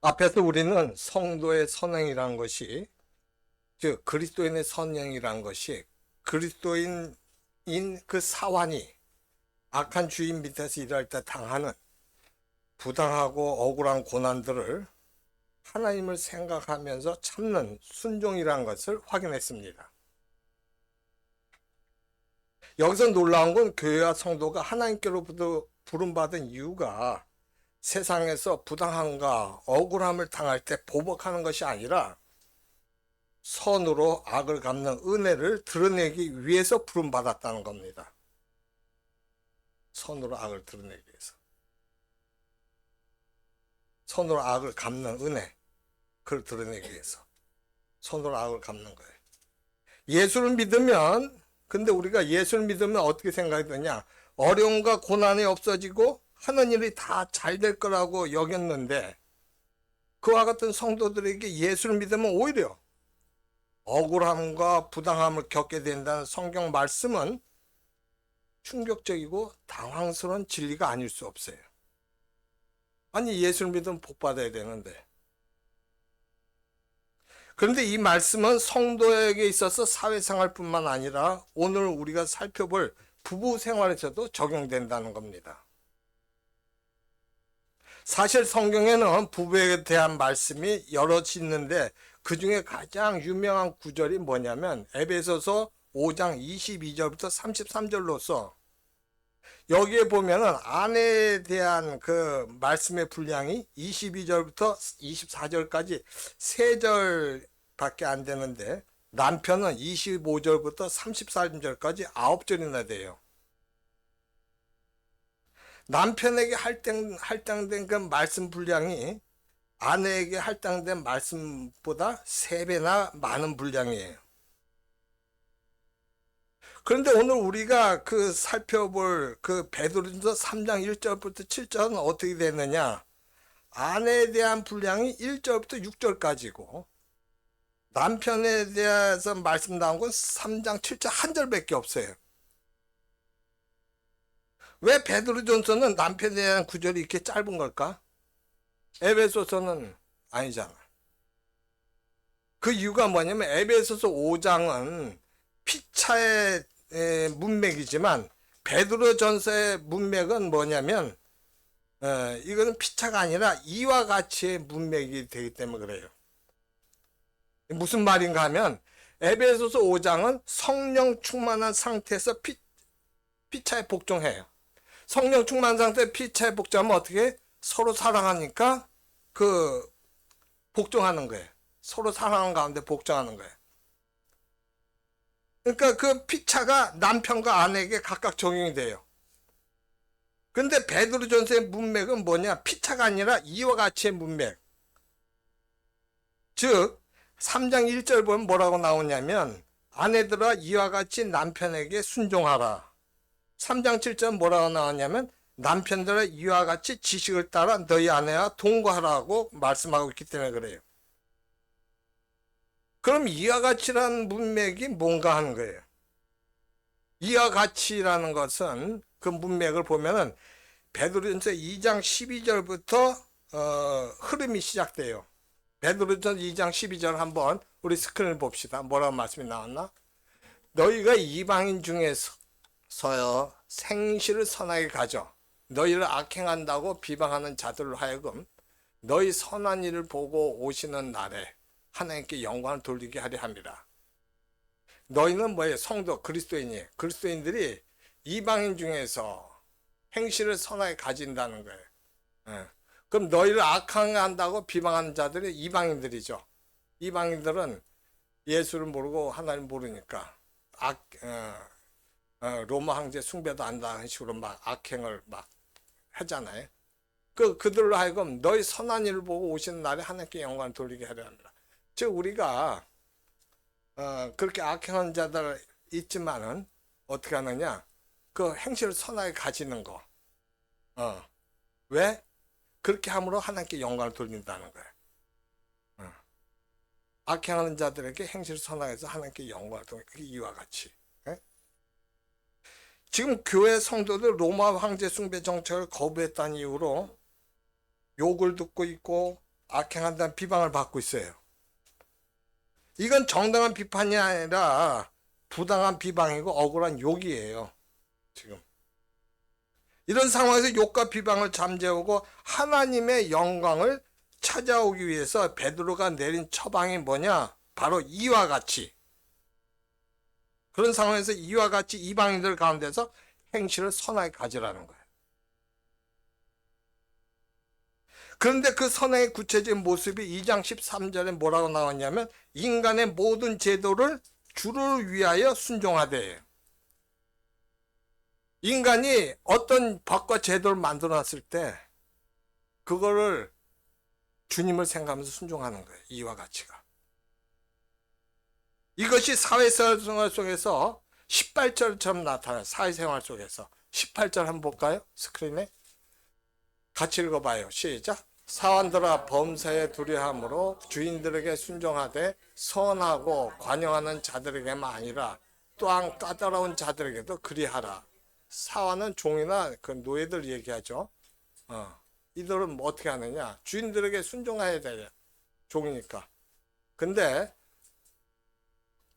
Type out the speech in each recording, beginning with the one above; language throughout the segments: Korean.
앞에서 우리는 성도의 선행이라는 것이, 즉 그리스도인의 선행이라는 것이 그리스도인인 그 사환이 악한 주인 밑에서 일할 때 당하는 부당하고 억울한 고난들을 하나님을 생각하면서 참는 순종이라는 것을 확인했습니다. 여기서 놀라운 건 교회와 성도가 하나님께로부터 부름받은 이유가 세상에서 부당함과 억울함을 당할 때 보복하는 것이 아니라 선으로 악을 갚는 은혜를 드러내기 위해서 부름받았다는 겁니다. 선으로 악을 드러내기 위해서. 선으로 악을 갚는 은혜, 그걸 드러내기 위해서. 선으로 악을 갚는 거예요. 예수를 믿으면, 근데 우리가 예수를 믿으면 어떻게 생각이 드냐? 어려움과 고난이 없어지고 하는 일이 다 잘 될 거라고 여겼는데, 그와 같은 성도들에게 예수를 믿으면 오히려 억울함과 부당함을 겪게 된다는 성경 말씀은 충격적이고 당황스러운 진리가 아닐 수 없어요. 아니, 예수를 믿으면 복 받아야 되는데. 그런데 이 말씀은 성도에게 있어서 사회생활뿐만 아니라 오늘 우리가 살펴볼 부부 생활에서도 적용된다는 겁니다. 사실 성경에는 부부에 대한 말씀이 여럿 있는데 그 중에 가장 유명한 구절이 뭐냐면 에베소서 5장 22절부터 33절로서 여기에 보면은 아내에 대한 그 말씀의 분량이 22절부터 24절까지 3절밖에 안 되는데 남편은 25절부터 34절까지 9절이나 돼요. 남편에게 할당된 그 말씀 분량이 아내에게 할당된 말씀보다 3배나 많은 분량이에요. 그런데 오늘 우리가 그 살펴볼 그 베드로전서 3장 1절부터 7절은 어떻게 됐느냐? 아내에 대한 분량이 1절부터 6절까지고 남편에 대해서 말씀 나온 건 3장 7절 한 절밖에 없어요. 왜 베드로전서는 남편에 대한 구절이 이렇게 짧은 걸까? 에베소서는 아니잖아. 그 이유가 뭐냐면 에베소서 5장은 피차의 문맥이지만 베드로전서의 문맥은 뭐냐면 이거는 피차가 아니라 이와 같이의 문맥이 되기 때문에 그래요. 무슨 말인가 하면 에베소서 5장은 성령 충만한 상태에서 피차에 복종해요. 성령 충만 상태 피차에 복종하면 어떻게? 서로 사랑하니까 그 복종하는 거예요. 서로 사랑하는 가운데 복종하는 거예요. 그러니까 그 피차가 남편과 아내에게 각각 적용이 돼요. 근데 베드로전서의 문맥은 뭐냐? 피차가 아니라 이와 같이의 문맥. 즉 3장 1절 보면 뭐라고 나오냐면 아내들아 이와 같이 남편에게 순종하라. 3장 7절 뭐라고 나오냐면 남편들아 이와 같이 지식을 따라 너희 아내와 동거하라고 말씀하고 있기 때문에 그래요. 그럼 이와 같이라는 문맥이 뭔가 하는 거예요. 이와 같이라는 것은 그 문맥을 보면은 베드로전서 2장 12절부터 흐름이 시작돼요. 베드로전서 2장 12절 한번 우리 스크린을 봅시다. 뭐라고 말씀이 나왔나? 너희가 이방인 중에서요 생시를 선하게 가져 너희를 악행한다고 비방하는 자들로 하여금 너희 선한 일을 보고 오시는 날에 하나님께 영광을 돌리게 하려 함이라. 너희는 뭐예요? 성도 그리스도인이에요. 그리스도인들이 이방인 중에서 행실을 선하게 가진다는 거예요. 예. 그럼 너희를 악한다고 비방하는 자들이 이방인들이죠. 이방인들은 예수를 모르고 하나님 모르니까 로마 황제 숭배도 안다는 식으로 막 악행을 막 하잖아요. 그들로 하여금 너희 선한 일을 보고 오시는 날에 하나님께 영광을 돌리게 하려 합니다. 즉 우리가 그렇게 악행하는 자들 있지만은 어떻게 하느냐? 그 행실을 선하게 가지는 거. 왜? 그렇게 함으로 하나님께 영광을 돌린다는 거예요. 악행하는 자들에게 행실을 선하게 해서 하나님께 영광을 돌리는 이와 같이. 예? 지금 교회 성도들 로마 황제 숭배 정책을 거부했다는 이유로 욕을 듣고 있고 악행한다는 비방을 받고 있어요. 이건 정당한 비판이 아니라 부당한 비방이고 억울한 욕이에요. 지금 이런 상황에서 욕과 비방을 잠재우고 하나님의 영광을 찾아오기 위해서 베드로가 내린 처방이 뭐냐? 바로 이와 같이, 그런 상황에서 이와 같이 이방인들 가운데서 행실을 선하게 가지라는 거예요. 그런데 그 선행의 구체적인 모습이 2장 13절에 뭐라고 나왔냐면 인간의 모든 제도를 주를 위하여 순종하되, 인간이 어떤 법과 제도를 만들어놨을 때 그거를 주님을 생각하면서 순종하는 거예요. 이와 같이가. 이것이 사회생활 속에서 18절처럼 나타나요. 사회생활 속에서 18절 한번 볼까요? 스크린에 같이 읽어봐요. 시작. 사원들아 범사에 두려함으로 주인들에게 순종하되 선하고 관용하는 자들에게만 아니라 또한 까다로운 자들에게도 그리하라. 사원은 종이나 그 노예들 얘기하죠. 이들은 뭐 어떻게 하느냐? 주인들에게 순종해야 돼요. 종이니까. 근데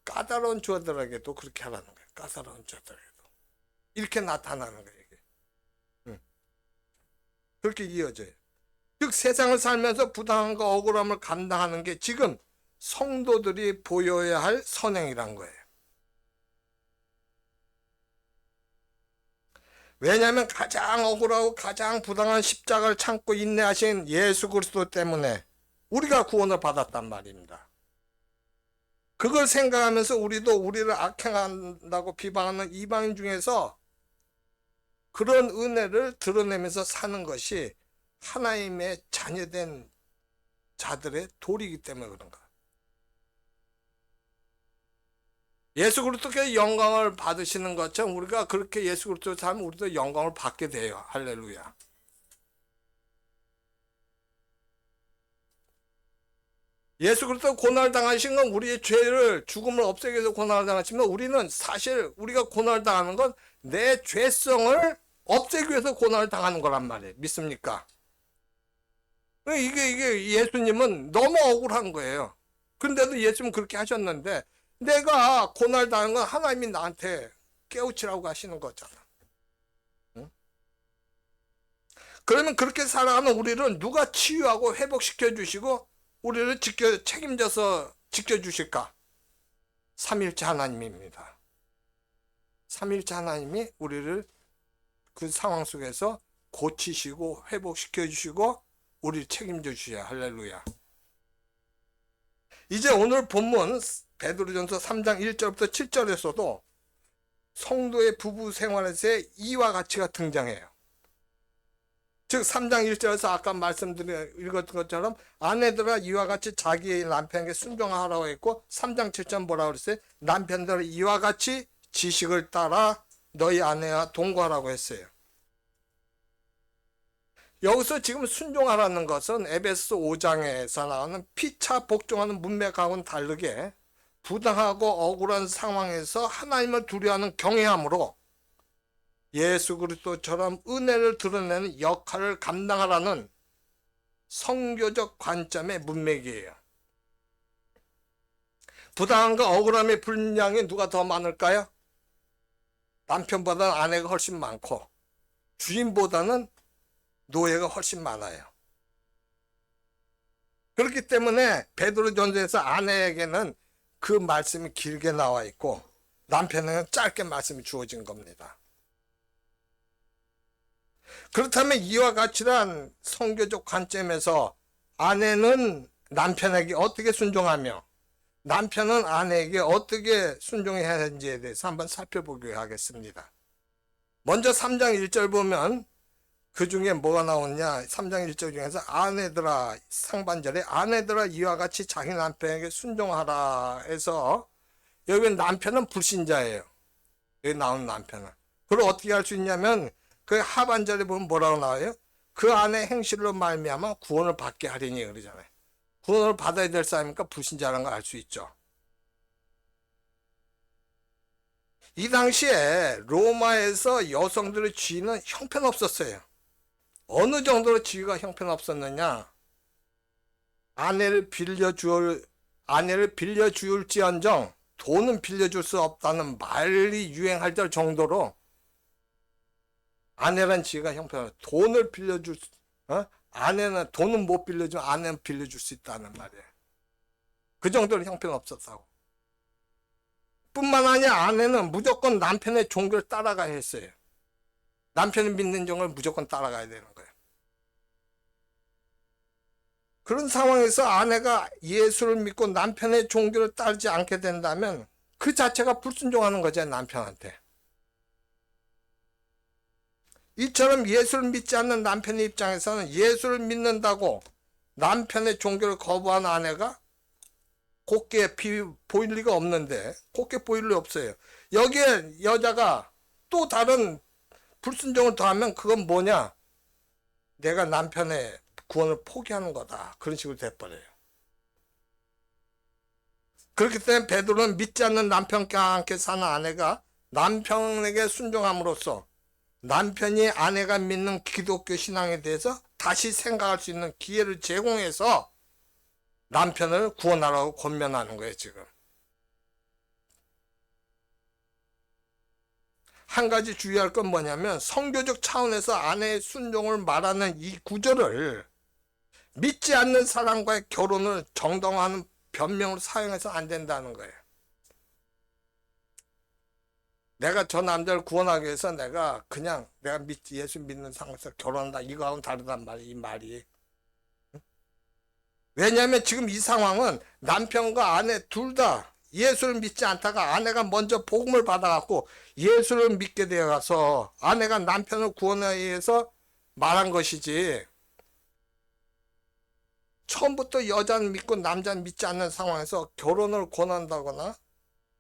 까다로운 자들에게도 그렇게 하라는 거예요. 까다로운 자들에게도. 이렇게 나타나는 거예요. 이게. 그렇게 이어져요. 즉 세상을 살면서 부당함과 억울함을 감당하는 게 지금 성도들이 보여야 할 선행이란 거예요. 왜냐하면 가장 억울하고 가장 부당한 십자가를 참고 인내하신 예수 그리스도 때문에 우리가 구원을 받았단 말입니다. 그걸 생각하면서 우리도 우리를 악행한다고 비방하는 이방인 중에서 그런 은혜를 드러내면서 사는 것이 하나님의 자녀된 자들의 도리이기 때문에 그런가. 예수 그리스도께 영광을 받으시는 것처럼 우리가 그렇게 예수 그리스도 살면 우리도 영광을 받게 돼요. 할렐루야. 예수 그리스도 고난을 당하신 건 우리의 죄를, 죽음을 없애기 위해서 고난을 당하시면 우리는 사실 우리가 고난을 당하는 건 내 죄성을 없애기 위해서 고난을 당하는 거란 말이에요. 믿습니까? 이게 예수님은 너무 억울한 거예요. 그런데도 예수님은 그렇게 하셨는데 내가 고난을 당하는 건 하나님이 나한테 깨우치라고 하시는 거잖아. 응? 그러면 그렇게 살아가는 우리를 누가 치유하고 회복시켜 주시고 우리를 책임져서 지켜주실까? 삼위일체 하나님입니다. 삼위일체 하나님이 우리를 그 상황 속에서 고치시고 회복시켜 주시고 우리를 책임져 주셔야. 할렐루야. 이제 오늘 본문 베드로전서 3장 1절부터 7절에서도 성도의 부부 생활에서의 이와 같이가 등장해요. 즉 3장 1절에서 아까 읽었던 것처럼 아내들아 이와 같이 자기의 남편에게 순종하라고 했고 3장 7절 뭐라고 그랬어요? 남편들아 이와 같이 지식을 따라 너희 아내와 동거하라고 했어요. 여기서 지금 순종하라는 것은 에베소 5장에서 나오는 피차 복종하는 문맥하고는 다르게 부당하고 억울한 상황에서 하나님을 두려워하는 경외함으로 예수 그리스도처럼 은혜를 드러내는 역할을 감당하라는 성교적 관점의 문맥이에요. 부당함과 억울함의 분량이 누가 더 많을까요? 남편보다는 아내가 훨씬 많고 주인보다는 노예가 훨씬 많아요. 그렇기 때문에 베드로전서에서 아내에게는 그 말씀이 길게 나와 있고 남편에게는 짧게 말씀이 주어진 겁니다. 그렇다면 이와 같이란 성교적 관점에서 아내는 남편에게 어떻게 순종하며 남편은 아내에게 어떻게 순종해야 하는지에 대해서 한번 살펴보기로 하겠습니다. 먼저 3장 1절 보면 그 중에 뭐가 나오느냐. 3장 1절 중에서 아내들아, 상반절에 아내들아 이와 같이 자기 남편에게 순종하라 해서 여기 남편은 불신자예요. 여기 나오는 남편은. 그걸 어떻게 할 수 있냐면 그 하반절에 보면 뭐라고 나와요? 그 아내 행실로 말미암아 구원을 받게 하리니 그러잖아요. 구원을 받아야 될 사람이니까 불신자라는 걸 알 수 있죠. 이 당시에 로마에서 여성들의 지위는 형편없었어요. 어느 정도로 지위가 형편없었느냐? 아내를 빌려줄지언정 돈은 빌려줄 수 없다는 말이 유행할 정도로 아내란 지혜가 형편없어. 돈을 빌려줄 아내는 돈은 못 빌려주면 아내는 빌려줄 수 있다는 말이에요. 그 정도로 형편없었다고. 뿐만 아니라 아내는 무조건 남편의 종교를 따라가야 했어요. 남편이 믿는 종을 무조건 따라가야 되는 거예요. 그런 상황에서 아내가 예수를 믿고 남편의 종교를 따르지 않게 된다면 그 자체가 불순종하는 거죠, 남편한테. 이처럼 예수를 믿지 않는 남편의 입장에서는 예수를 믿는다고 남편의 종교를 거부한 아내가 곱게 보일 리가 없는데, 곱게 보일 리 없어요. 여기에 여자가 또 다른 불순종을 더하면 그건 뭐냐? 내가 남편의 구원을 포기하는 거다. 그런 식으로 돼버려요. 그렇기 때문에 베드로는 믿지 않는 남편과 함께 사는 아내가 남편에게 순종함으로써 남편이 아내가 믿는 기독교 신앙에 대해서 다시 생각할 수 있는 기회를 제공해서 남편을 구원하라고 권면하는 거예요, 지금. 한 가지 주의할 건 뭐냐면 성교적 차원에서 아내의 순종을 말하는 이 구절을 믿지 않는 사람과의 결혼을 정당화하는 변명으로 사용해서 안 된다는 거예요. 내가 저 남자를 구원하기 위해서 내가 예수 믿는 상황에서 결혼한다. 이거하고는 다르단 말이에요, 이 말이. 왜냐하면 지금 이 상황은 남편과 아내 둘 다 예수를 믿지 않다가 아내가 먼저 복음을 받아갖고 예수를 믿게 되어가서 아내가 남편을 구원하기 위해서 말한 것이지, 처음부터 여자는 믿고 남자는 믿지 않는 상황에서 결혼을 권한다거나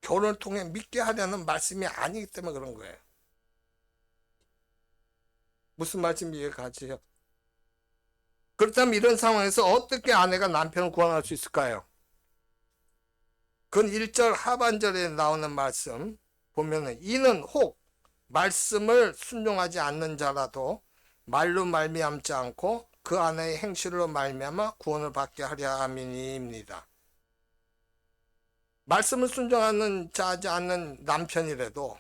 결혼을 통해 믿게 하려는 말씀이 아니기 때문에 그런 거예요. 무슨 말씀이 이해가 가지요? 그렇다면 이런 상황에서 어떻게 아내가 남편을 구원할 수 있을까요? 그건 1절 하반절에 나오는 말씀 보면은 이는 혹 말씀을 순종하지 않는 자라도 말로 말미암지 않고 그 아내의 행실로 말미암아 구원을 받게 하려 함이니입니다. 말씀을 순종하는 자지 않는 남편이라도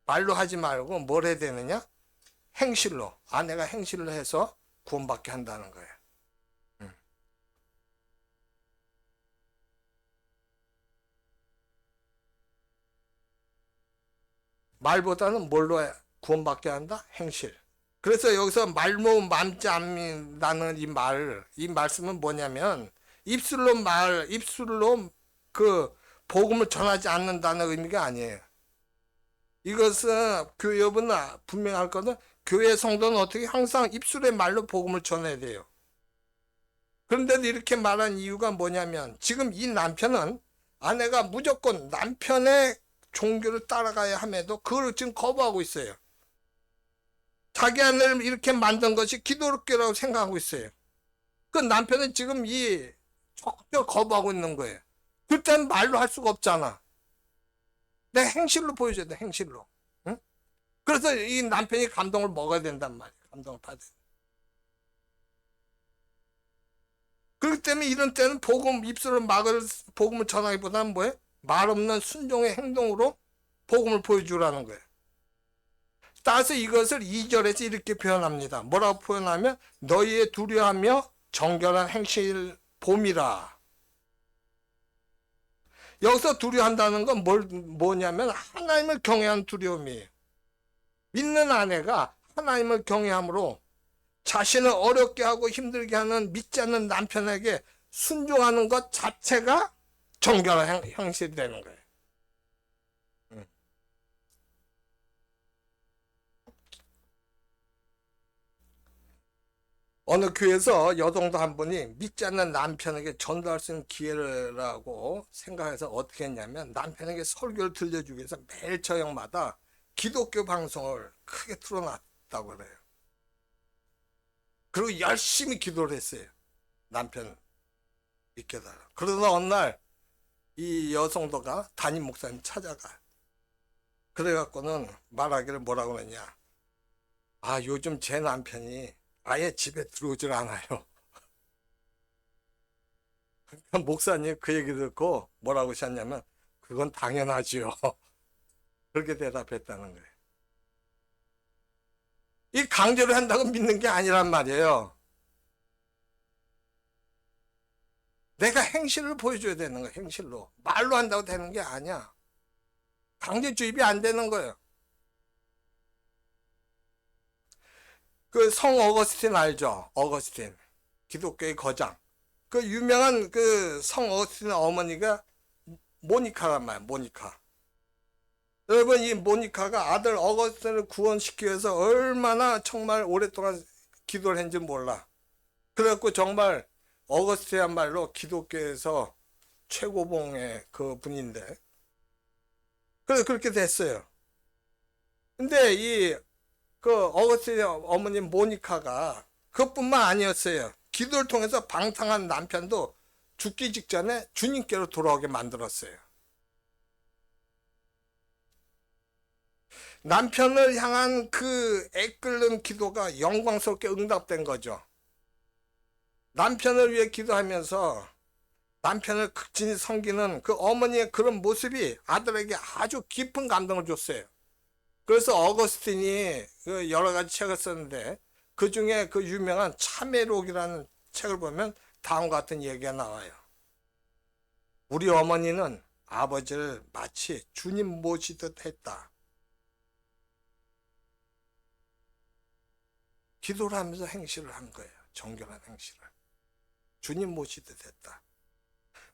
말로 하지 말고 뭘 해야 되느냐? 행실로, 아내가 행실로 해서 구원받게 한다는 거예요. 말보다는 뭘로 구원받게 한다? 행실. 그래서 여기서 말로 맘지 않는다는 이 말씀은 뭐냐면 입술로 그 복음을 전하지 않는다는 의미가 아니에요. 이것은 교회 여러분은 분명할 것은 교회 성도는 어떻게 항상 입술에 말로 복음을 전해야 돼요. 그런데도 이렇게 말한 이유가 뭐냐면 지금 이 남편은 아내가 무조건 남편의 종교를 따라가야 함에도 그걸 지금 거부하고 있어요. 자기 아내를 이렇게 만든 것이 기독교라고 생각하고 있어요. 그 남편은 지금 적극적으로 거부하고 있는 거예요. 그때는 말로 할 수가 없잖아. 내 행실로 보여줘야 돼, 행실로. 응? 그래서 이 남편이 감동을 먹어야 된단 말이에요. 감동을 받아야 돼. 그렇기 때문에 이런 때는 입술을 복음을 전하기보다는 뭐예요? 말 없는 순종의 행동으로 복음을 보여주라는 거예요. 따라서 이것을 2절에서 이렇게 표현합니다. 뭐라고 표현하면 너희의 두려워하며 정결한 행실 봄이라. 여기서 두려워한다는 건 뭐냐면 하나님을 경외하는 두려움이에요. 믿는 아내가 하나님을 경외함으로 자신을 어렵게 하고 힘들게 하는 믿지 않는 남편에게 순종하는 것 자체가 정결한 행실이 되는 거예요. 어느 교회에서 여성도 한 분이 믿지 않는 남편에게 전도할 수 있는 기회라고 생각해서 어떻게 했냐면 남편에게 설교를 들려주기 위해서 매일 저녁마다 기독교 방송을 크게 틀어놨다고 그래요. 그리고 열심히 기도를 했어요. 남편 믿게 달라. 그러다 어느 날 이 여성도가 담임 목사님 찾아가. 그래갖고는 말하기를 뭐라고 그러냐. 요즘 제 남편이 아예 집에 들어오질 않아요. 목사님 그 얘기 듣고 뭐라고 하셨냐면 그건 당연하지요. 그렇게 대답했다는 거예요. 이 강제로 한다고 믿는 게 아니란 말이에요. 내가 행실을 보여줘야 되는 거예요. 행실로. 말로 한다고 되는 게 아니야. 강제 주입이 안 되는 거예요. 그 성 어거스틴 알죠? 어거스틴. 기독교의 거장. 그 유명한 그 성 어거스틴 어머니가 모니카란 말이에요. 모니카. 여러분 이 모니카가 아들 어거스틴을 구원시키기 위해서 얼마나 정말 오랫동안 기도를 했는지 몰라. 그래갖고 정말 어거스틴이야말로 기독교에서 최고봉의 그 분인데 그래서 그렇게 됐어요. 근데 이 그 어거스틴 어머님 모니카가 그것뿐만 아니었어요. 기도를 통해서 방탕한 남편도 죽기 직전에 주님께로 돌아오게 만들었어요. 남편을 향한 그 애끓는 기도가 영광스럽게 응답된 거죠. 남편을 위해 기도하면서 남편을 극진히 섬기는 그 어머니의 그런 모습이 아들에게 아주 깊은 감동을 줬어요. 그래서 어거스틴이 그 여러 가지 책을 썼는데 그 중에 그 유명한 참회록이라는 책을 보면 다음과 같은 얘기가 나와요. 우리 어머니는 아버지를 마치 주님 모시듯 했다. 기도를 하면서 행실을 한 거예요. 정결한 행실을. 주님 모시듯 했다.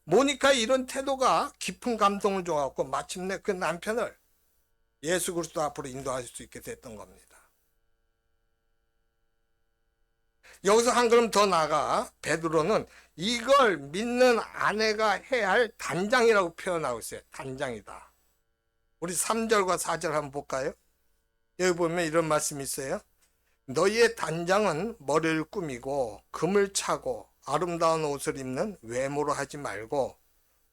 모니카의 이런 태도가 깊은 감동을 줘갖고 마침내 그 남편을 예수 그리스도 앞으로 인도할 수 있게 됐던 겁니다. 여기서 한 걸음 더 나아가 베드로는 이걸 믿는 아내가 해야 할 단장이라고 표현하고 있어요. 단장이다. 우리 3절과 4절 한번 볼까요? 여기 보면 이런 말씀이 있어요. 너희의 단장은 머리를 꾸미고 금을 차고 아름다운 옷을 입는 외모로 하지 말고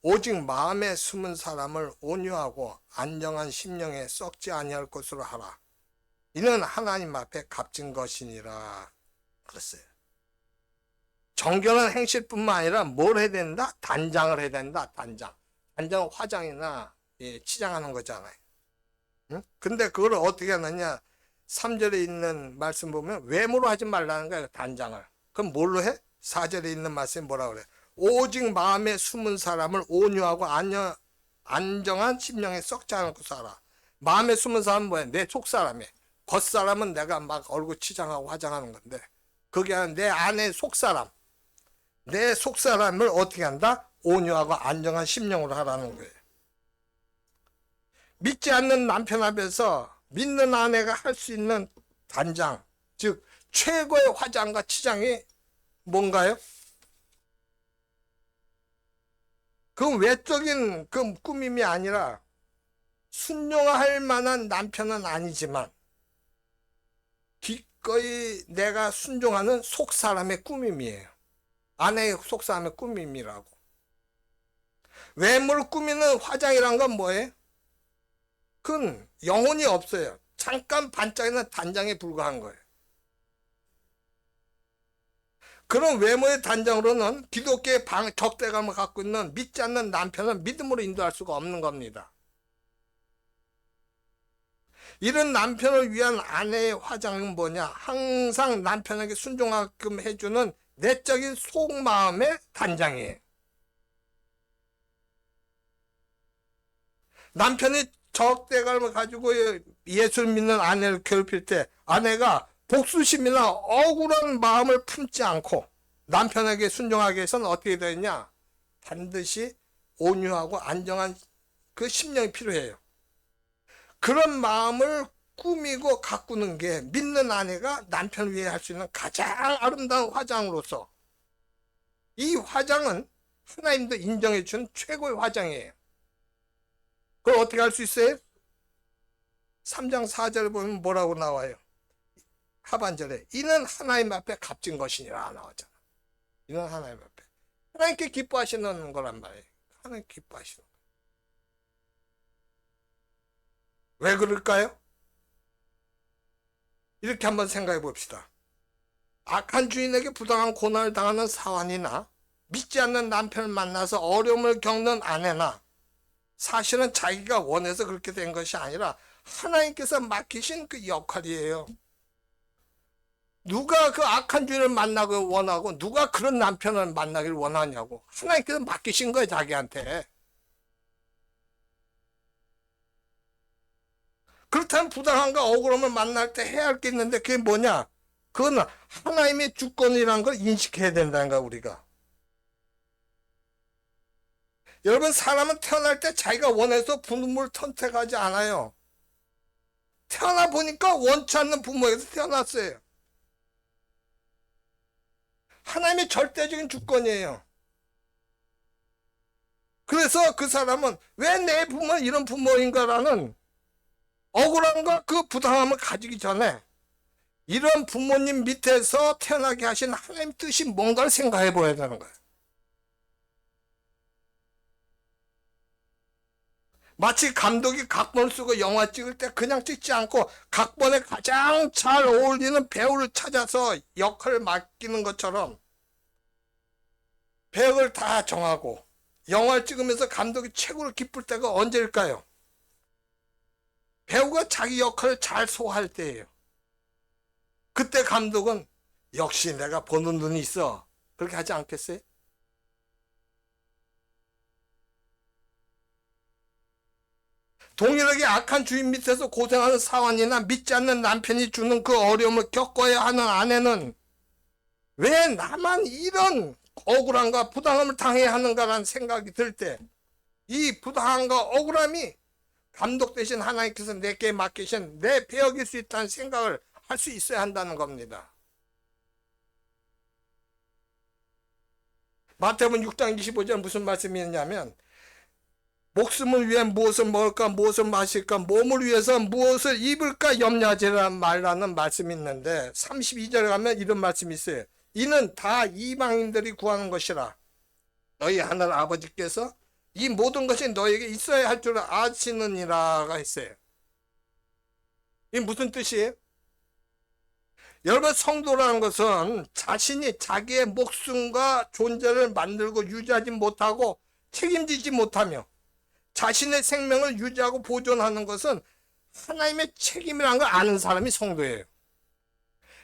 오직 마음에 숨은 사람을 온유하고 안정한 심령에 썩지 아니할 것으로 하라. 이는 하나님 앞에 값진 것이니라. 그랬어요. 정결한 행실뿐만 아니라 뭘 해야 된다? 단장을 해야 된다. 단장. 단장은 화장이나 치장하는 거잖아요. 응? 근데 그걸 어떻게 하느냐? 3절에 있는 말씀 보면 외모로 하지 말라는 거예요. 단장을. 그럼 뭘로 해? 4절에 있는 말씀이 뭐라 그래? 오직 마음에 숨은 사람을 온유하고 안정한 심령에 썩지 않고 살아. 마음에 숨은 사람은 뭐야? 내 속사람이야. 겉사람은 내가 막 얼굴 치장하고 화장하는 건데 그게 아니라 내 안에 속사람. 내 속사람을 어떻게 한다? 온유하고 안정한 심령으로 하라는 거예요. 믿지 않는 남편 앞에서 믿는 아내가 할 수 있는 단장, 즉 최고의 화장과 치장이 뭔가요? 그 외적인 그 꾸밈이 아니라 순종할 만한 남편은 아니지만 기꺼이 내가 순종하는 속사람의 꾸밈이에요. 아내의 속사람의 꾸밈이라고. 외모를 꾸미는 화장이란 건 뭐예요? 그건 영혼이 없어요. 잠깐 반짝이는 단장에 불과한 거예요. 그런 외모의 단장으로는 기독교의 적대감을 갖고 있는 믿지 않는 남편은 믿음으로 인도할 수가 없는 겁니다. 이런 남편을 위한 아내의 화장은 뭐냐? 항상 남편에게 순종하게끔 해주는 내적인 속마음의 단장이에요. 남편이 적대감을 가지고 예수를 믿는 아내를 괴롭힐 때 아내가 복수심이나 억울한 마음을 품지 않고 남편에게 순종하기 위해서는 어떻게 되느냐? 반드시 온유하고 안정한 그 심령이 필요해요. 그런 마음을 꾸미고 가꾸는 게 믿는 아내가 남편을 위해 할 수 있는 가장 아름다운 화장으로서 이 화장은 하나님도 인정해 준 최고의 화장이에요. 그걸 어떻게 할 수 있어요? 3장 4절을 보면 뭐라고 나와요? 하반절에 이는 하나님 앞에 값진 것이니라 나오잖아. 이는 하나님 앞에 하나님께 기뻐하시는 거란 말이에요. 하나님 기뻐하시는 거예요. 왜 그럴까요? 이렇게 한번 생각해 봅시다. 악한 주인에게 부당한 고난을 당하는 사환이나 믿지 않는 남편을 만나서 어려움을 겪는 아내나 사실은 자기가 원해서 그렇게 된 것이 아니라 하나님께서 맡기신 그 역할이에요. 누가 그 악한 주인을 만나고 원하고 누가 그런 남편을 만나길 원하냐고. 하나님께서 맡기신 거예요, 자기한테. 그렇다면 부당함과 억울함을 만날 때 해야 할 게 있는데 그게 뭐냐? 그건 하나님의 주권이라는 걸 인식해야 된다는 거야, 우리가. 여러분, 사람은 태어날 때 자기가 원해서 부모를 선택하지 않아요. 태어나 보니까 원치 않는 부모에서 태어났어요. 하나님의 절대적인 주권이에요. 그래서 그 사람은 왜 내 부모는 이런 부모인가라는 억울함과 그 부당함을 가지기 전에 이런 부모님 밑에서 태어나게 하신 하나님 뜻이 뭔가를 생각해 보아야 되는 거예요. 마치 감독이 각본을 쓰고 영화 찍을 때 그냥 찍지 않고 각본에 가장 잘 어울리는 배우를 찾아서 역할을 맡기는 것처럼 배역을 다 정하고 영화를 찍으면서 감독이 최고로 기쁠 때가 언제일까요? 배우가 자기 역할을 잘 소화할 때예요. 그때 감독은 역시 내가 보는 눈이 있어. 그렇게 하지 않겠어요? 동일하게 악한 주인 밑에서 고생하는 사원이나 믿지 않는 남편이 주는 그 어려움을 겪어야 하는 아내는 왜 나만 이런 억울함과 부당함을 당해야 하는가라는 생각이 들 때 이 부당함과 억울함이 감독 대신 하나님께서 내게 맡기신 내 배역일 수 있다는 생각을 할 수 있어야 한다는 겁니다. 마태복음 6장 25절 무슨 말씀이 있냐면 목숨을 위해 무엇을 먹을까 무엇을 마실까 몸을 위해서 무엇을 입을까 염려하지 말라는 말씀이 있는데 32절에 가면 이런 말씀이 있어요. 이는 다 이방인들이 구하는 것이라 너희 하늘 아버지께서 이 모든 것이 너에게 있어야 할 줄 아시느니라가 있어요. 이게 무슨 뜻이에요? 여러분, 성도라는 것은 자신이 자기의 목숨과 존재를 만들고 유지하지 못하고 책임지지 못하며 자신의 생명을 유지하고 보존하는 것은 하나님의 책임이라는 걸 아는 사람이 성도예요.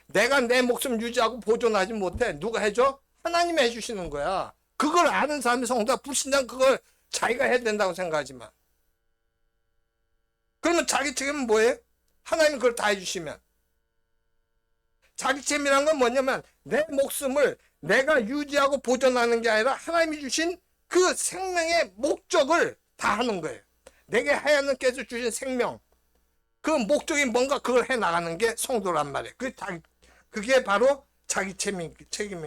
내가 내 목숨 유지하고 보존하지 못해. 누가 해줘? 하나님이 해주시는 거야. 그걸 아는 사람이 성도야. 불신자는 그걸 자기가 해야 된다고 생각하지만. 그러면 자기 책임은 뭐예요? 하나님이 그걸 다 해주시면. 자기 책임이란 건 뭐냐면 내 목숨을 내가 유지하고 보존하는 게 아니라 하나님이 주신 그 생명의 목적을 다 하는 거예요. 내게 하나님께서 주신 생명, 그 목적이 뭔가 그걸 해나가는 게 성도란 말이에요. 그게 바로 자기 책임인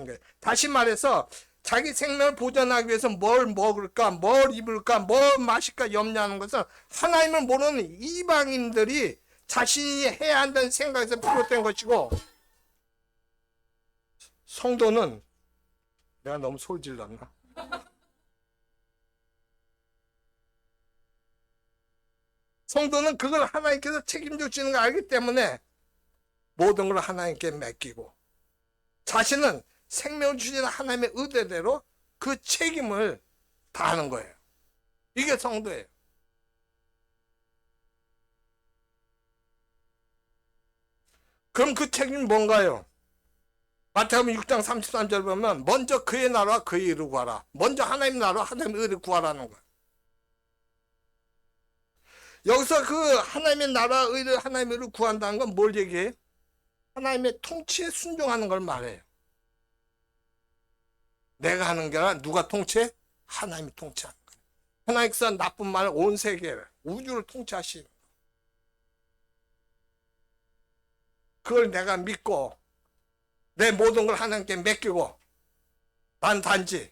거예요. 다시 말해서 자기 생명을 보존하기 위해서 뭘 먹을까, 뭘 입을까, 뭘 마실까 염려하는 것은 하나님을 모르는 이방인들이 자신이 해야 한다는 생각에서 비롯된 것이고, 성도는 내가 너무 소질렀나? 성도는 그걸 하나님께서 책임져 주시는 걸 알기 때문에 모든 걸 하나님께 맡기고 자신은 생명을 주시는 하나님의 의대대로 그 책임을 다하는 거예요. 이게 성도예요. 그럼 그 책임이 뭔가요? 마태복음 6장 33절 보면 먼저 그의 나라와 그의 의를 구하라. 먼저 하나님 나라와 하나님의 의를 구하라는 거예요. 여기서 그 하나님의 나라 의를 하나님의 의를 구한다는 건 뭘 얘기해요? 하나님의 통치에 순종하는 걸 말해요. 내가 하는 게 아니라 누가 통치해? 하나님이 통치하는 거예요. 하나님께서 나쁜 말 온 세계를 우주를 통치하시는 거예요. 그걸 내가 믿고 내 모든 걸 하나님께 맡기고 난 단지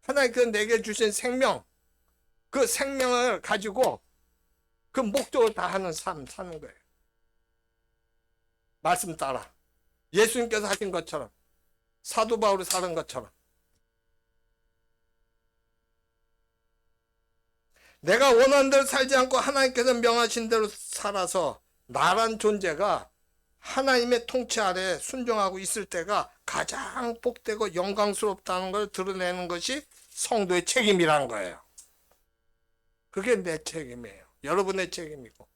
하나님께서 내게 주신 생명, 그 생명을 가지고 그 목적을 다 하는 삶 사는 거예요. 말씀 따라 예수님께서 하신 것처럼 사도 바울이 사는 것처럼 내가 원하는 대로 살지 않고 하나님께서 명하신 대로 살아서 나란 존재가 하나님의 통치 아래 순종하고 있을 때가 가장 복되고 영광스럽다는 걸 드러내는 것이 성도의 책임이란 거예요. 그게 내 책임이에요. 여러분의 책임이고.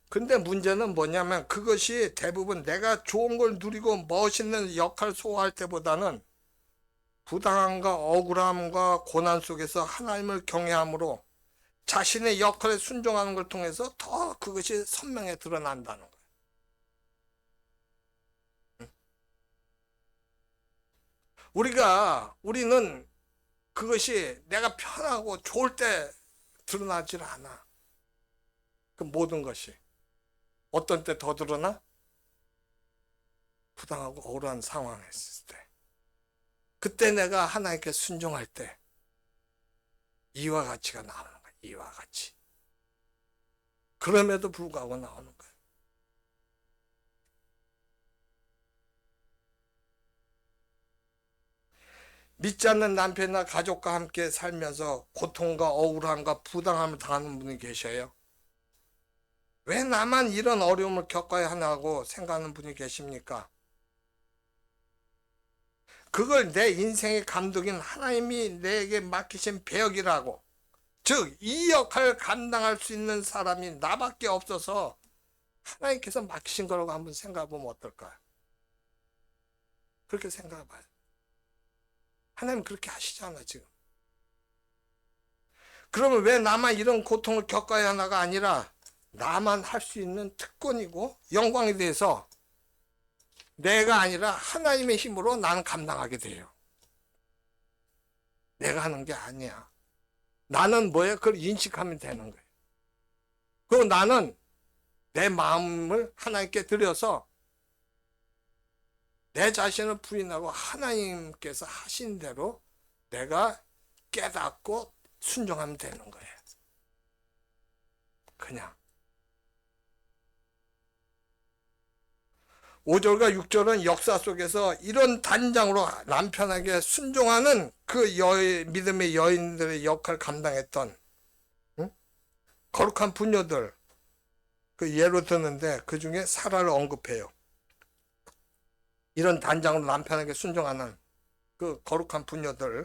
근데 문제는 뭐냐면 그것이 대부분 내가 좋은 걸 누리고 멋있는 역할을 소화할 때보다는 부당함과 억울함과 고난 속에서 하나님을 경외함으로 자신의 역할에 순종하는 걸 통해서 더 그것이 선명히 드러난다는 거예요. 우리는 그것이 내가 편하고 좋을 때 드러나질 않아. 그 모든 것이. 어떤 때 더 드러나? 부당하고 억울한 상황에 있을 때. 그때 내가 하나님께 순종할 때 이와 같이가 나오는 거야. 이와 같이. 그럼에도 불구하고 나오는 거야. 믿지 않는 남편이나 가족과 함께 살면서 고통과 억울함과 부당함을 당하는 분이 계셔요. 왜 나만 이런 어려움을 겪어야 하냐고 생각하는 분이 계십니까? 그걸 내 인생의 감독인 하나님이 내게 맡기신 배역이라고. 즉, 이 역할을 감당할 수 있는 사람이 나밖에 없어서 하나님께서 맡기신 거라고 한번 생각해 보면 어떨까요? 그렇게 생각해 봐요. 하나님 그렇게 하시잖아, 지금. 그러면 왜 나만 이런 고통을 겪어야 하나가 아니라 나만 할 수 있는 특권이고 영광에 대해서 내가 아니라 하나님의 힘으로 나는 감당하게 돼요. 내가 하는 게 아니야. 나는 뭐야? 그걸 인식하면 되는 거예요. 그리고 나는 내 마음을 하나님께 드려서 내 자신을 부인하고 하나님께서 하신 대로 내가 깨닫고 순종하면 되는 거예요. 그냥. 5절과 6절은 역사 속에서 이런 단장으로 남편에게 순종하는 그 믿음의 여인들의 역할을 감당했던 거룩한 부녀들 그 예로 드는데 그 중에 사라를 언급해요. 이런 단장으로 남편에게 순종하는 그 거룩한 부녀들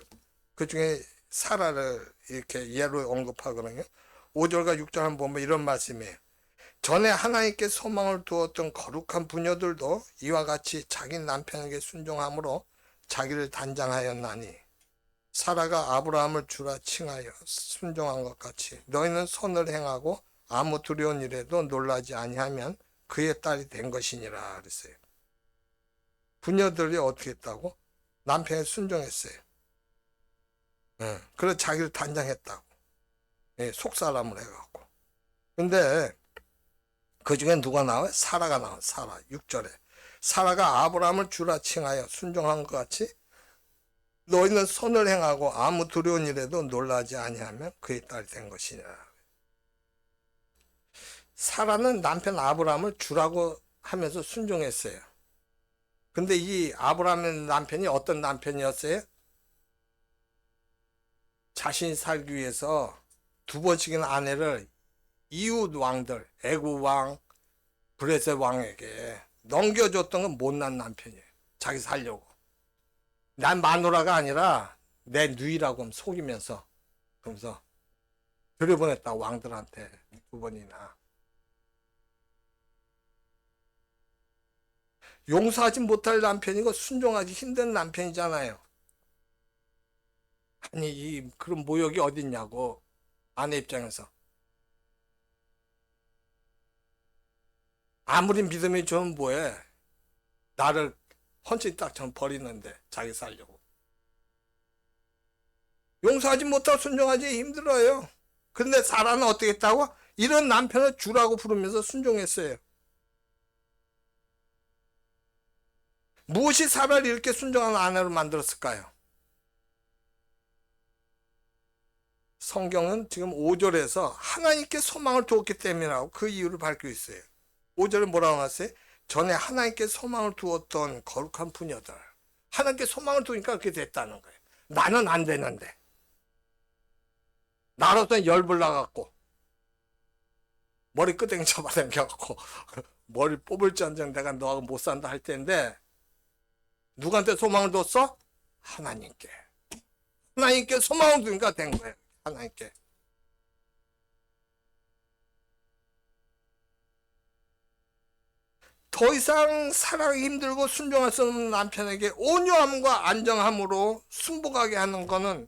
그 중에 사라를 이렇게 예로 언급하거든요. 5절과 6절 한번 보면 이런 말씀이에요. 전에 하나님께 소망을 두었던 거룩한 부녀들도 이와 같이 자기 남편에게 순종함으로 자기를 단장하였나니 사라가 아브라함을 주라 칭하여 순종한 것 같이 너희는 선을 행하고 아무 두려운 일에도 놀라지 아니하면 그의 딸이 된 것이니라 그랬어요. 부녀들이 어떻게 했다고? 남편에 순종했어요. 그래서 자기를 단장했다고. 속사람을 해갖고. 근데 그 중에 누가 나와요? 사라가 나와요. 사라. 6절에. 사라가 아브라함을 주라 칭하여 순종한 것 같이 너희는 선을 행하고 아무 두려운 일에도 놀라지 아니하면 그의 딸이 된 것이니라. 사라는 남편 아브라함을 주라고 하면서 순종했어요. 근데 이 아브라함의 남편이 어떤 남편이었어요? 자신이 살기 위해서 두 번씩이나 아내를 이웃 왕들, 애굽 왕, 브레셋 왕에게 넘겨줬던 건 못난 남편이에요. 자기 살려고. 난 마누라가 아니라 내 누이라고 속이면서 그러면서 들여보냈다 왕들한테 두 번이나. 용서하지 못할 남편이고 순종하기 힘든 남편이잖아요. 아니 그런 모욕이 어딨냐고 아내 입장에서. 아무리 믿음이 좋으면 뭐해. 나를 헌신히 딱 전 버리는데 자기 살려고. 용서하지 못하고 순종하기 힘들어요. 근데 사라는 어떻게 했다고? 이런 남편을 주라고 부르면서 순종했어요. 무엇이 사라를 이렇게 순종하는 아내로 만들었을까요? 성경은 지금 5절에서 하나님께 소망을 두었기 때문이라고 그 이유를 밝히고 있어요. 5절에 뭐라고 나왔어요? 전에 하나님께 소망을 두었던 거룩한 부녀들. 하나님께 소망을 두니까 그렇게 됐다는 거예요. 나는 안 되는데. 나로서는 열불 나갖고 머리끄댕이 잡아당겨갖고 머리 뽑을지언정 내가 너하고 못 산다 할 때인데 누구한테 소망을 뒀어? 하나님께. 하나님께 소망을 두니까 된 거예요. 하나님께. 더 이상 살아가기 힘들고 순종할 수 없는 남편에게 온유함과 안정함으로 순복하게 하는 거는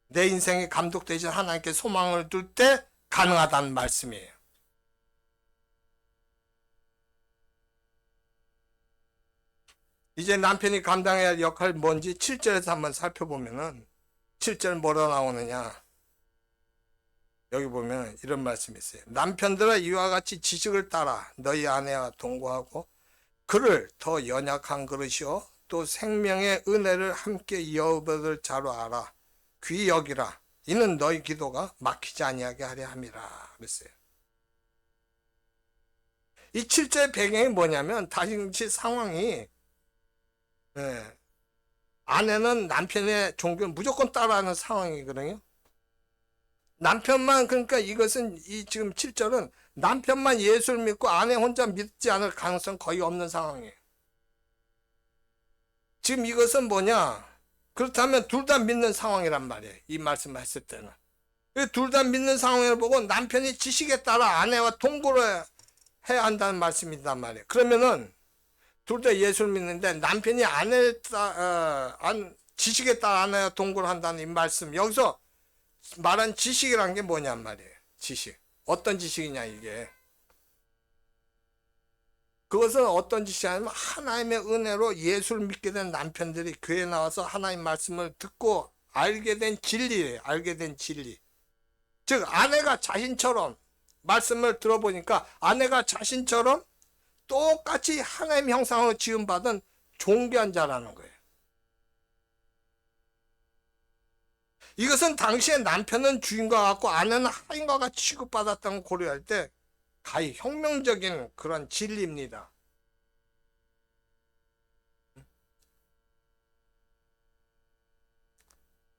내 인생이 감독되신 하나님께 소망을 둘 때 가능하다는 말씀이에요. 이제 남편이 감당해야 할 역할이 뭔지 7절에서 한번 살펴보면은 7절 뭐라 나오느냐. 여기 보면 이런 말씀이 있어요. 남편들아 이와 같이 지식을 따라 너희 아내와 동거하고 그를 더 연약한 그릇이요 또 생명의 은혜를 함께 이어받을 자로 알아. 귀히 여기라. 이는 너희 기도가 막히지 아니하게 하려 함이라. 그랬어요. 이 7절 배경이 뭐냐면 당시 상황이 아내는 남편의 종교를 무조건 따라하는 상황이거든요. 남편만, 그러니까 이것은 이 지금 7절은 남편만 예수를 믿고 아내 혼자 믿지 않을 가능성 거의 없는 상황이에요. 지금 이것은 뭐냐? 그렇다면 둘 다 믿는 상황이란 말이에요. 이 말씀을 했을 때는. 둘 다 믿는 상황을 보고 남편이 지식에 따라 아내와 동거를 해야 한다는 말씀이란 말이에요. 그러면은 둘 다 예수를 믿는데 남편이 지식에 따라 아내와 동거를 한다는 이 말씀. 여기서 말한 지식이란 게 뭐냔 말이에요. 지식. 어떤 지식이냐 이게. 그것은 어떤 지식이냐면 하나님의 은혜로 예수를 믿게 된 남편들이 교회에 나와서 하나님 말씀을 듣고 알게 된 진리예요. 알게 된 진리. 즉 아내가 자신처럼 말씀을 들어보니까 아내가 자신처럼 똑같이 하나님 형상으로 지음받은 존귀한 자라는 거예요. 이것은 당시에 남편은 주인과 같고 아내는 하인과 같이 취급받았다는 걸 고려할 때 가히 혁명적인 그런 진리입니다.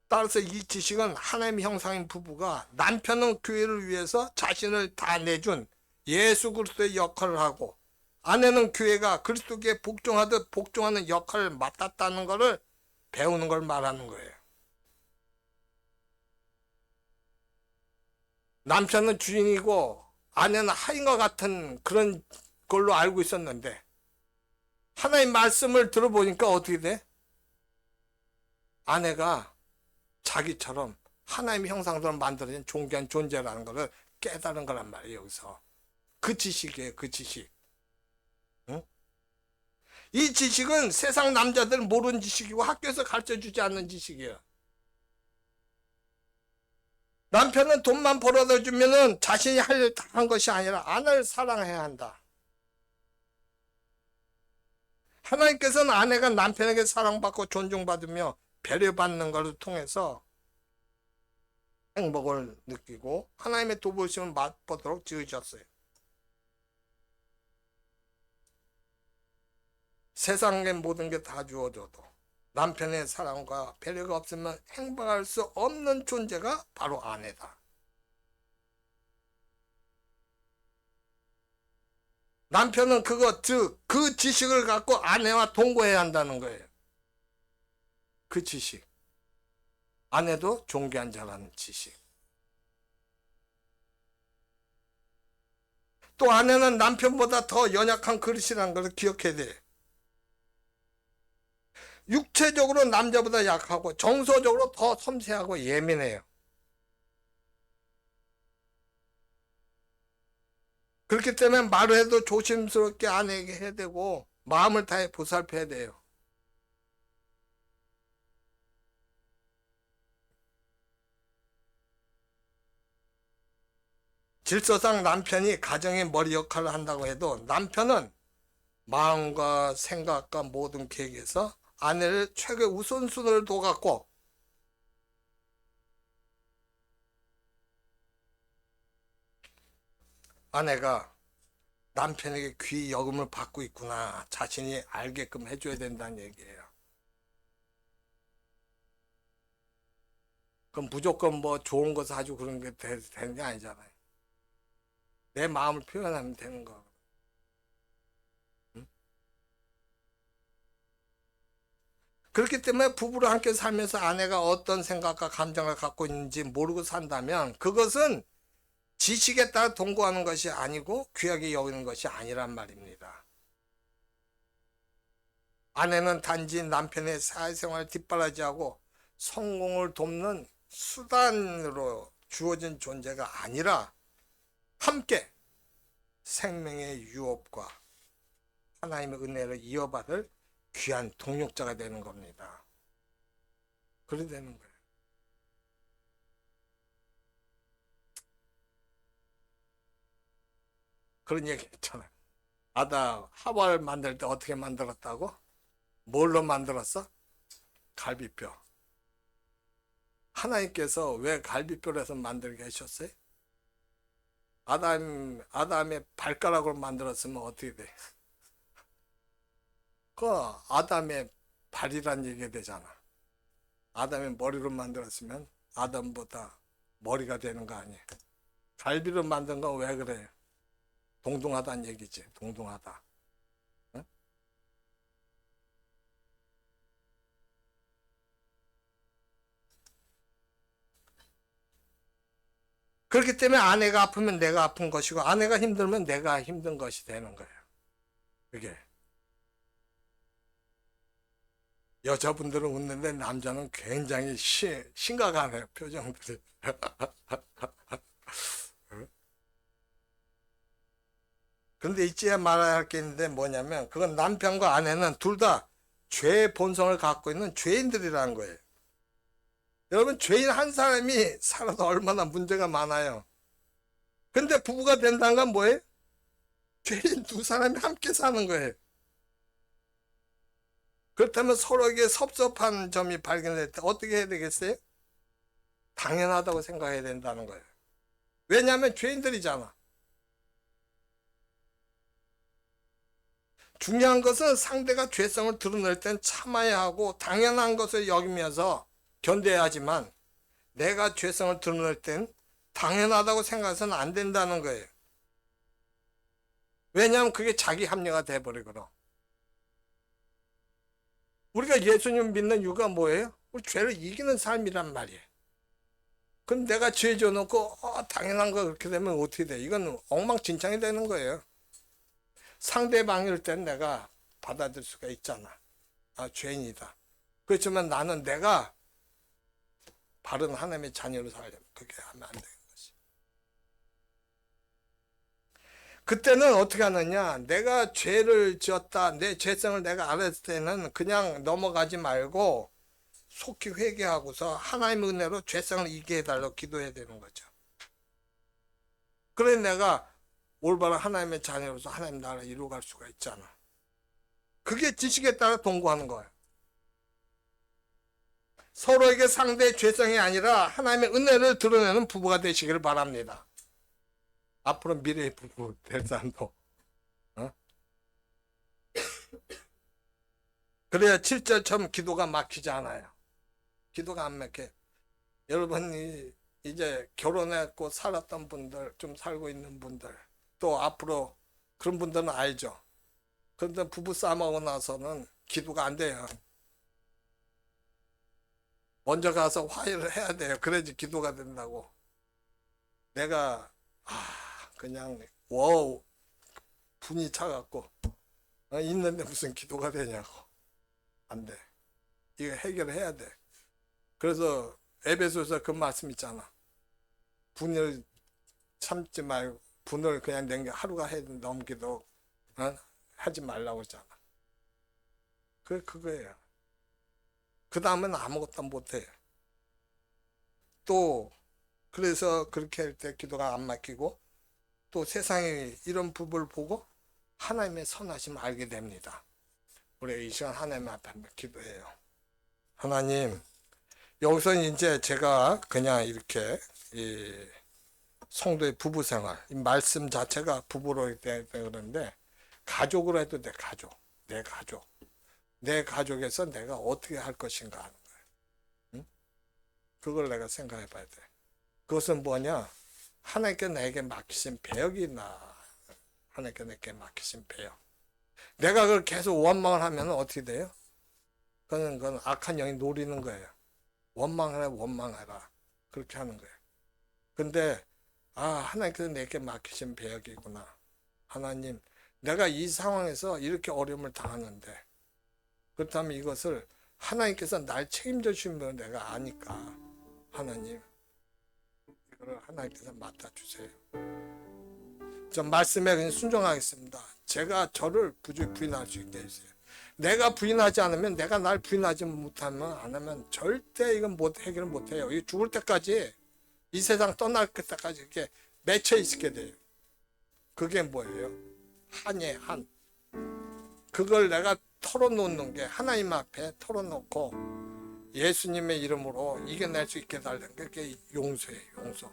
따라서 이 지식은 하나님의 형상인 부부가 남편은 교회를 위해서 자신을 다 내준 예수 그리스도의 역할을 하고 아내는 교회가 그리스도께 복종하듯 복종하는 역할을 맡았다는 것을 배우는 걸 말하는 거예요. 남편은 주인이고 아내는 하인과 같은 그런 걸로 알고 있었는데 하나님 말씀을 들어보니까 어떻게 돼? 아내가 자기처럼 하나님의 형상대로 만들어진 존귀한 존재라는 것을 깨달은 거란 말이에요. 여기서 그 지식이에요. 그 지식. 응? 이 지식은 세상 남자들은 모르는 지식이고 학교에서 가르쳐주지 않는 지식이에요. 남편은 돈만 벌어다 주면은 자신이 할 일 다 한 것이 아니라 아내를 사랑해야 한다. 하나님께서는 아내가 남편에게 사랑받고 존중받으며 배려받는 것을 통해서 행복을 느끼고 하나님의 도우심을 맛보도록 지으셨어요. 세상의 모든 게 다 주어져도 남편의 사랑과 배려가 없으면 행복할 수 없는 존재가 바로 아내다. 남편은 그 지식을 갖고 아내와 동거해야 한다는 거예요. 그 지식. 아내도 존귀한 자라는 지식. 또 아내는 남편보다 더 연약한 그릇이라는 것을 기억해야 돼요. 육체적으로 남자보다 약하고 정서적으로 더 섬세하고 예민해요. 그렇기 때문에 말을 해도 조심스럽게 아내에게 해야 되고 마음을 다해 보살펴야 돼요. 질서상 남편이 가정의 머리 역할을 한다고 해도 남편은 마음과 생각과 모든 계획에서 아내를 최고의 우선순위를 둬갖고 아내가 남편에게 귀히 여김을 받고 있구나 자신이 알게끔 해줘야 된다는 얘기예요. 그럼 무조건 뭐 좋은 거 사주고 그런 게 되는 게 아니잖아요. 내 마음을 표현하면 되는 거. 응? 그렇기 때문에 부부로 함께 살면서 아내가 어떤 생각과 감정을 갖고 있는지 모르고 산다면 그것은 지식에 따라 동거하는 것이 아니고 귀하게 여기는 것이 아니란 말입니다. 아내는 단지 남편의 사회생활을 뒷바라지하고 성공을 돕는 수단으로 주어진 존재가 아니라 함께 생명의 유업과 하나님의 은혜를 이어받을 귀한 동역자가 되는 겁니다. 그래 되는 거예요. 그런 얘기 했잖아요. 아담 하와를 만들 때 어떻게 만들었다고? 뭘로 만들었어? 갈비뼈. 하나님께서 왜 갈비뼈로 해서 만들게 하셨어요? 아담의 발가락으로 만들었으면 어떻게 돼? 그 아담의 발이란 얘기가 되잖아. 아담의 머리로 만들었으면 아담보다 머리가 되는 거 아니에요? 갈비로 만든 건 왜 그래요? 동등하다는 얘기지. 동등하다. 응? 그렇기 때문에 아내가 아프면 내가 아픈 것이고 아내가 힘들면 내가 힘든 것이 되는 거예요. 그게 여자분들은 웃는데 남자는 굉장히 심각하네요. 표정들이. 그런데 잊지 말아야 할 게 있는데 뭐냐면 그건 남편과 아내는 둘 다 죄의 본성을 갖고 있는 죄인들이라는 거예요. 여러분 죄인 한 사람이 살아서 얼마나 문제가 많아요. 근데 부부가 된다는 건 뭐예요? 죄인 두 사람이 함께 사는 거예요. 그렇다면 서로에게 섭섭한 점이 발견될 때 어떻게 해야 되겠어요? 당연하다고 생각해야 된다는 거예요. 왜냐하면 죄인들이잖아. 중요한 것은 상대가 죄성을 드러낼 땐 참아야 하고 당연한 것을 여기면서 견뎌야 하지만 내가 죄성을 드러낼 땐 당연하다고 생각해서는 안 된다는 거예요. 왜냐하면 그게 자기 합리가 돼버리거든. 우리가 예수님 믿는 이유가 뭐예요? 우리 죄를 이기는 삶이란 말이에요. 그럼 내가 죄 져놓고 당연한 거 그렇게 되면 어떻게 돼? 이건 엉망진창이 되는 거예요. 상대방일 땐 내가 받아들일 수가 있잖아. 아, 죄인이다. 그렇지만 나는 내가 바른 하나님의 자녀로 살려면 그렇게 하면 안 되는 거지. 그때는 어떻게 하느냐? 내가 죄를 지었다. 내 죄성을 내가 알았을 때는 그냥 넘어가지 말고 속히 회개하고서 하나님의 은혜로 죄성을 이기게 해달라고 기도해야 되는 거죠. 그래 내가 올바른 하나님의 자녀로서 하나님 나라를 이루어갈 수가 있잖아. 그게 지식에 따라 동거하는 거예요. 서로에게 상대의 죄성이 아니라 하나님의 은혜를 드러내는 부부가 되시기를 바랍니다. 앞으로 미래의 부부 될 사람도. 그래야 7절처럼 기도가 막히지 않아요. 기도가 안 막혀. 여러분이 이제 결혼했고 살았던 분들, 좀 살고 있는 분들, 또 앞으로 그런 분들은 알죠. 그런데 부부 싸움하고 나서는 기도가 안 돼요. 먼저 가서 화해를 해야 돼요. 그래야지 기도가 된다고. 내가 그냥 와우 분이 차갖고 있는데 무슨 기도가 되냐고. 안 돼. 이거 해결해야 돼. 그래서 에베소서 그 말씀 있잖아. 분을 참지 말고 분을 그냥 하루가 넘기도 하지 말라고 했잖아. 그거예요. 그 다음은 아무것도 못해요. 또 그래서 그렇게 할 때 기도가 안 막히고 또 세상에 이런 부부를 보고 하나님의 선하심을 알게 됩니다. 우리 이 시간 하나님 앞에 한번 기도해요. 하나님, 여기서 이제 제가 그냥 이렇게 이 성도의 부부 생활, 이 말씀 자체가 부부로 그러는데 가족으로 해도 돼. 내 가족. 내 가족에서 내가 어떻게 할 것인가 하는 거예요. 응? 그걸 내가 생각해 봐야 돼. 그것은 뭐냐? 하나님께 내게 맡기신 배역이나 하나님께 내게 맡기신 배역. 내가 그걸 계속 원망을 하면 어떻게 돼요? 그건 악한 영이 노리는 거예요. 원망해라, 원망해라. 그렇게 하는 거예요. 근데 하나님께서 내게 맡기신 배역이구나. 하나님, 내가 이 상황에서 이렇게 어려움을 당하는데 그렇다면 이것을 하나님께서 날 책임져 주시면 내가 아니까 하나님, 이거를 하나님께서 맡아주세요. 전 말씀에 그냥 순종하겠습니다. 제가 저를 부인할 수 있게 해주세요. 내가 부인하지 않으면, 내가 날 부인하지 못하면, 안 하면 절대 이건 해결을 못해요. 이 죽을 때까지, 이 세상 떠날 때까지 이렇게 맺혀 있게 돼요. 그게 뭐예요? 한이에요, 한. 그걸 내가 털어놓는 게, 하나님 앞에 털어놓고 예수님의 이름으로 이겨낼 수 있게 달라는 게 그게 용서예요, 용서.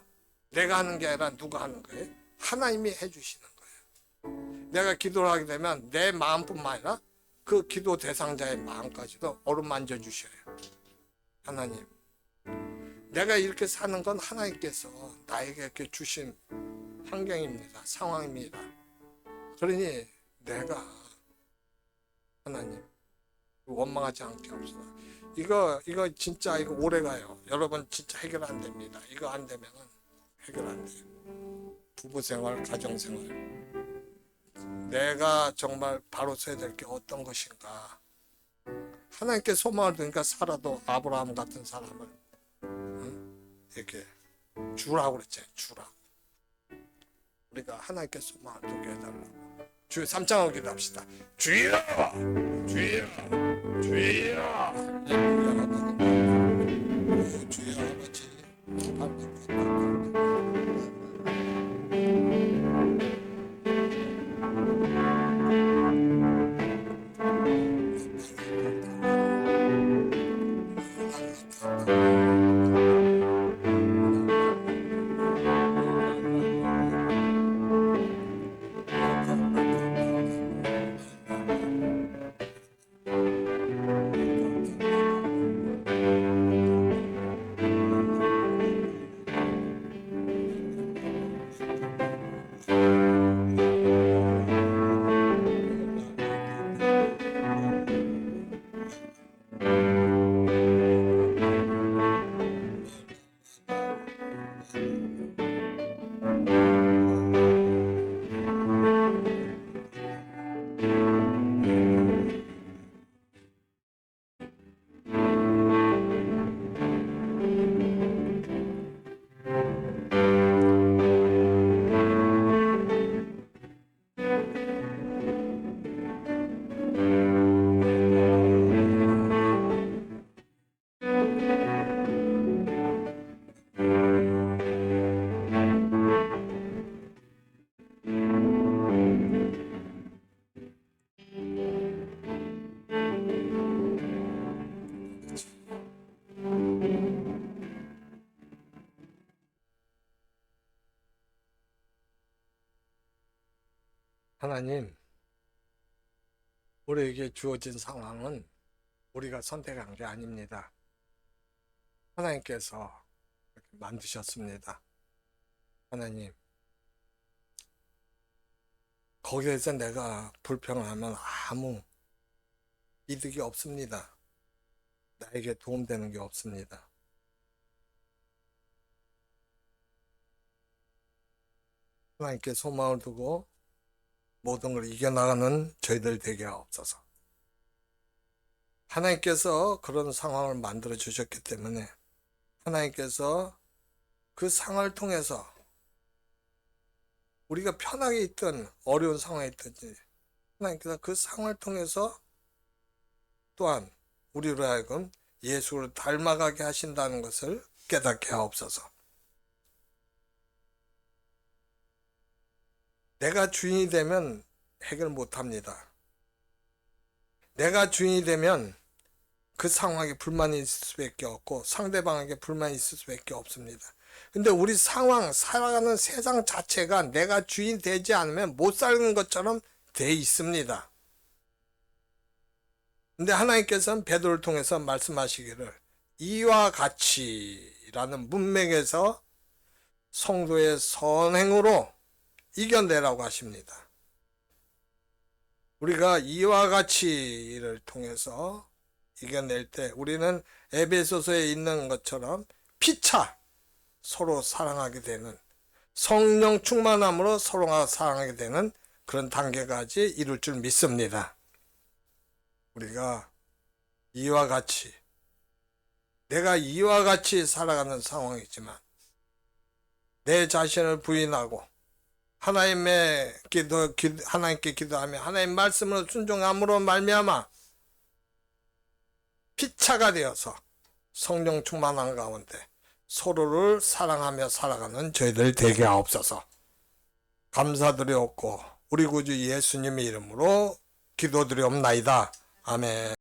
내가 하는 게 아니라 누가 하는 거예요? 하나님이 해주시는 거예요. 내가 기도를 하게 되면 내 마음뿐만 아니라 그 기도 대상자의 마음까지도 어루만져 주셔요. 하나님, 내가 이렇게 사는 건 하나님께서 나에게 이렇게 주신 환경입니다. 상황입니다. 그러니 내가 하나님 원망하지 않게 하옵소서. 이거 진짜 이거 오래 가요. 여러분 진짜 해결 안 됩니다. 이거 안 되면은 해결 안 돼요. 부부 생활, 가정 생활. 내가 정말 바로 서야 될 게 어떤 것인가. 하나님께 소망을 두니까 살아도 아브라함 같은 사람을 이렇게 주라고 그랬죠. 주라고. 우리가 하나님께 소망을 두게 해달라고. 주 3장을 기도합시다. 주여! 주여! 주여! 주여 아버지. 하나님, 우리에게 주어진 상황은 우리가 선택한 게 아닙니다. 하나님께서 이렇게 만드셨습니다. 하나님, 거기에서 내가 불평하면 아무 이득이 없습니다. 나에게 도움되는 게 없습니다. 하나님께 소망을 두고 모든 걸 이겨나가는 저희들 되게 하옵소서. 하나님께서 그런 상황을 만들어 주셨기 때문에 하나님께서 그 상황을 통해서 우리가 편하게 있든 어려운 상황에 있든지 하나님께서 그 상황을 통해서 또한 우리로 하여금 예수를 닮아가게 하신다는 것을 깨닫게 하옵소서. 내가 주인이 되면 해결 못합니다. 내가 주인이 되면 그 상황에 불만이 있을 수밖에 없고 상대방에게 불만이 있을 수밖에 없습니다. 근데 우리 상황, 살아가는 세상 자체가 내가 주인 되지 않으면 못 사는 것처럼 돼 있습니다. 근데 하나님께서는 베드로를 통해서 말씀하시기를 이와 같이라는 문맥에서 성도의 선행으로 이겨내라고 하십니다. 우리가 이와 같이를 통해서 이겨낼 때 우리는 에베소서에 있는 것처럼 피차 서로 사랑하게 되는, 성령 충만함으로 서로가 사랑하게 되는 그런 단계까지 이룰 줄 믿습니다. 우리가 이와 같이, 내가 이와 같이 살아가는 상황이지만 내 자신을 부인하고 하나님께 기도하며 하나님 말씀으로 순종함으로 말미암아 피차가 되어서 성령 충만한 가운데 서로를 사랑하며 살아가는 저희들 되게 하옵소서. 감사드리옵고 우리 구주 예수님의 이름으로 기도드리옵나이다. 아멘.